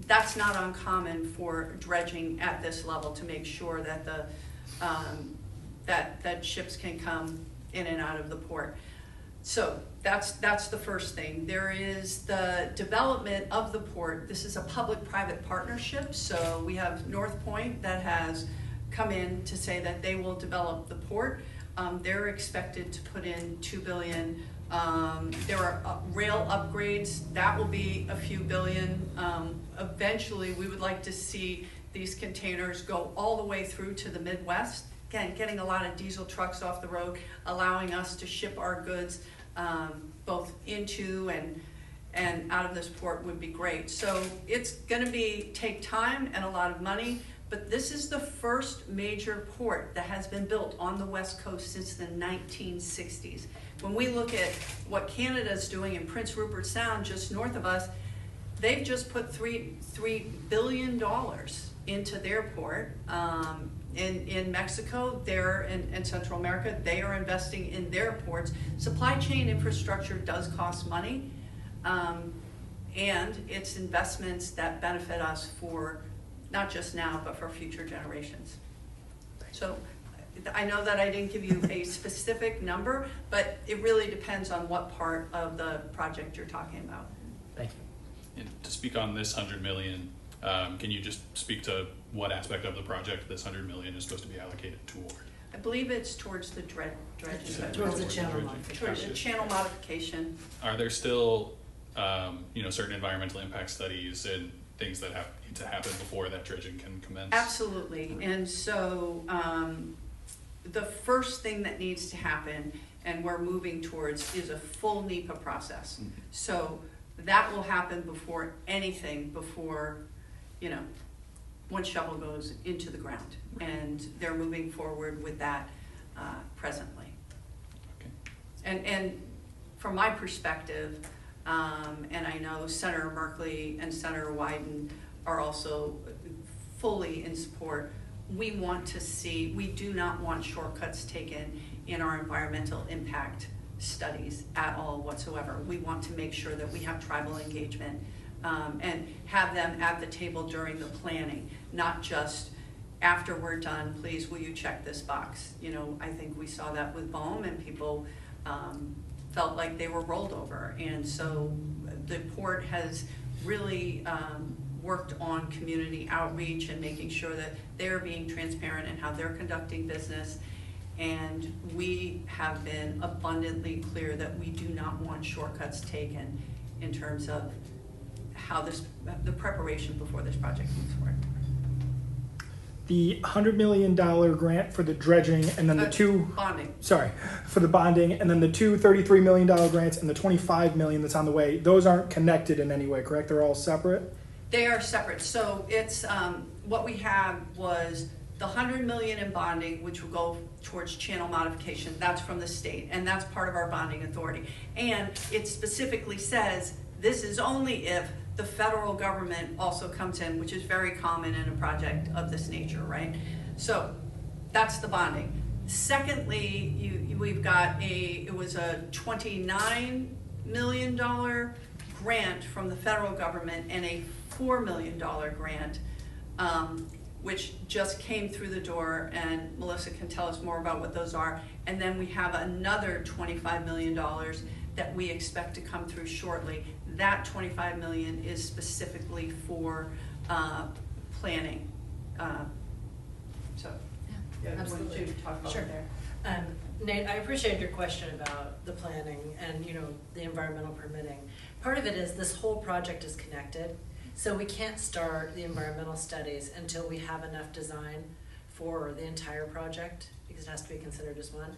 that's not uncommon for dredging at this level to make sure that that ships can come in and out of the port. So that's the first thing. There is the development of the port. This is a public-private partnership. So we have North Point that has come in to say that they will develop the port. They're expected to put in $2 billion. There are rail upgrades. That will be a few billion. Eventually, we would like to see these containers go all the way through to the Midwest. Again, getting a lot of diesel trucks off the road, allowing us to ship our goods both into and out of this port would be great. So it's going to take time and a lot of money, but this is the first major port that has been built on the West Coast since the 1960s. When we look at what Canada's doing in Prince Rupert Sound, just north of us, they've just put $3 billion into their port. In Mexico, they're in Central America, they are investing in their ports. Supply chain infrastructure does cost money, and it's investments that benefit us for not just now, but for future generations. So I know that I didn't give you a specific number, but it really depends on what part of the project you're talking about. Thank you. And to speak on this $100 million, can you just speak to what aspect of the project this $100 million is supposed to be allocated toward? I believe it's towards the dredging. Towards the channel modification. Towards the channel modification. Are there still, certain environmental impact studies and things that need to happen before that dredging can commence? Absolutely. And so the first thing that needs to happen, and we're moving towards, is a full NEPA process. Mm-hmm. So that will happen before anything, before, one shovel goes into the ground. And they're moving forward with that presently. Okay. And from my perspective, and I know Senator Merkley and Senator Wyden are also fully in support, we do not want shortcuts taken in our environmental impact studies at all whatsoever. We want to make sure that we have tribal engagement and have them at the table during the planning, not just after we're done, please will you check this box. I think we saw that with BOEM, and people felt like they were rolled over. And so the port has really worked on community outreach and making sure that they're being transparent in how they're conducting business. And we have been abundantly clear that we do not want shortcuts taken in terms of how the preparation before this project moves forward. The $100 million grant for the dredging, and then the for the bonding, and then the two $33 million grants and the $25 million that's on the way, those aren't connected in any way, correct? They're all separate? They are separate. So it's, what we have was the $100 million in bonding, which will go towards channel modification. That's from the state, and that's part of our bonding authority. And it specifically says this is only if the federal government also comes in, which is very common in a project of this nature, right? So that's the bonding. Secondly, we've got it was a $29 million grant from the federal government and a $4 million grant, which just came through the door, and Melissa can tell us more about what those are. And then we have another $25 million that we expect to come through shortly. That $25 million is specifically for planning. Absolutely. What did you talk about there? Nate, I appreciate your question about the planning and the environmental permitting. Part of it is this whole project is connected, so we can't start the environmental studies until we have enough design for the entire project, because it has to be considered as one.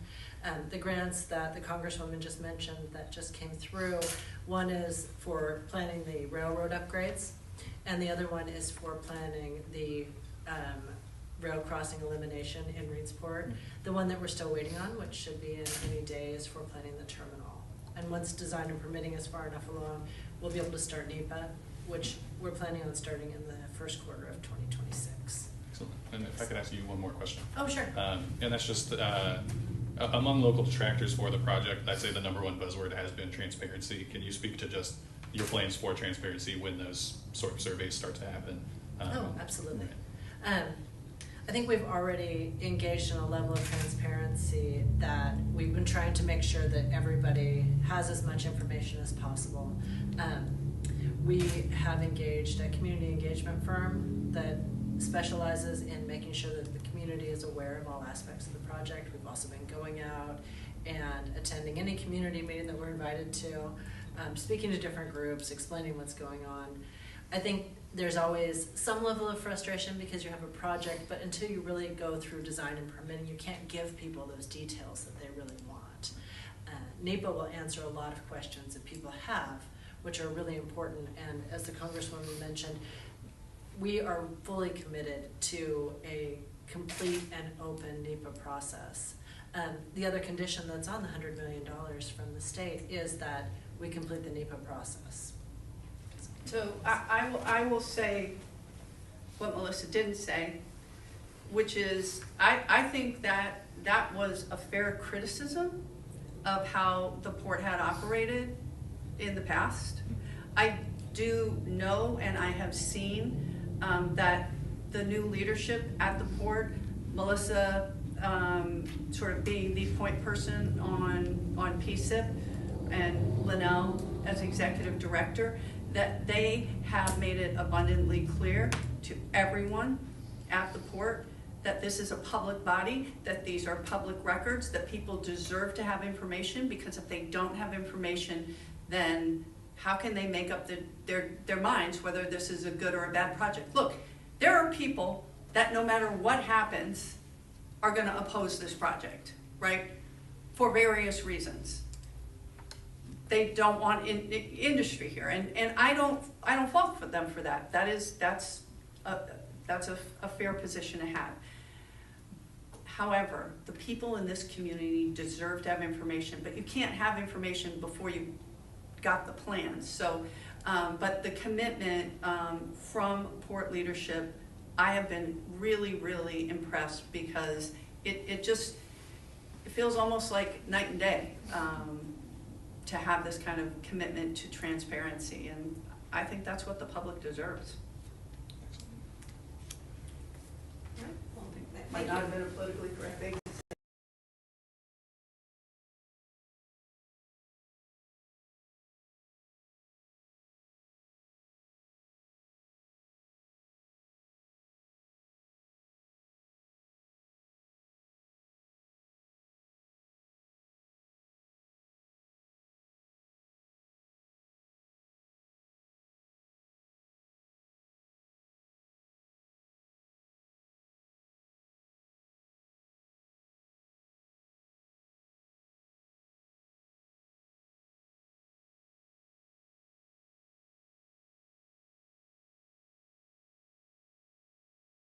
The grants that the Congresswoman just mentioned that just came through, one is for planning the railroad upgrades, and the other one is for planning the rail crossing elimination in Reedsport. The one that we're still waiting on, which should be in any day, is for planning the terminal. And once design and permitting is far enough along, we'll be able to start NEPA, which we're planning on starting in the first quarter of 2026. Excellent. And if I could ask you one more question. Oh, sure. And that's just among local detractors for the project, I'd say the number one buzzword has been transparency. Can you speak to just your plans for transparency when those sort of surveys start to happen. Oh, absolutely. Right. I think we've already engaged in a level of transparency that we've been trying to make sure that everybody has as much information as possible. We have engaged a community engagement firm that specializes in making sure that the community is aware of all aspects of the project. We've also been going out and attending any community meeting that we're invited to, speaking to different groups, explaining what's going on. I think there's always some level of frustration because you have a project, but until you really go through design and permitting, you can't give people those details that they really want. NEPA will answer a lot of questions that people have, which are really important, and as the Congresswoman mentioned, we are fully committed to a complete and open NEPA process. The other condition that's on the $100 million from the state is that we complete the NEPA process. So I will say what Melissa didn't say, which is I think that that was a fair criticism of how the port had operated in the past. I do know and I have seen that the new leadership at the port, Melissa sort of being the point person on PSIP and Linnell as executive director, that they have made it abundantly clear to everyone at the port that this is a public body, that these are public records, that people deserve to have information, because if they don't have information, then how can they make up their minds whether this is a good or a bad project? Look, there are people that no matter what happens are gonna oppose this project, right? For various reasons. They don't want industry here, and I don't fault for them for that. That's a fair position to have. However, the people in this community deserve to have information, but you can't have information before you got the plans. So, but the commitment from port leadership, I have been really, really impressed, because it feels almost like night and day. To have this kind of commitment to transparency, and I think that's what the public deserves. Might not have been a politically correct thing.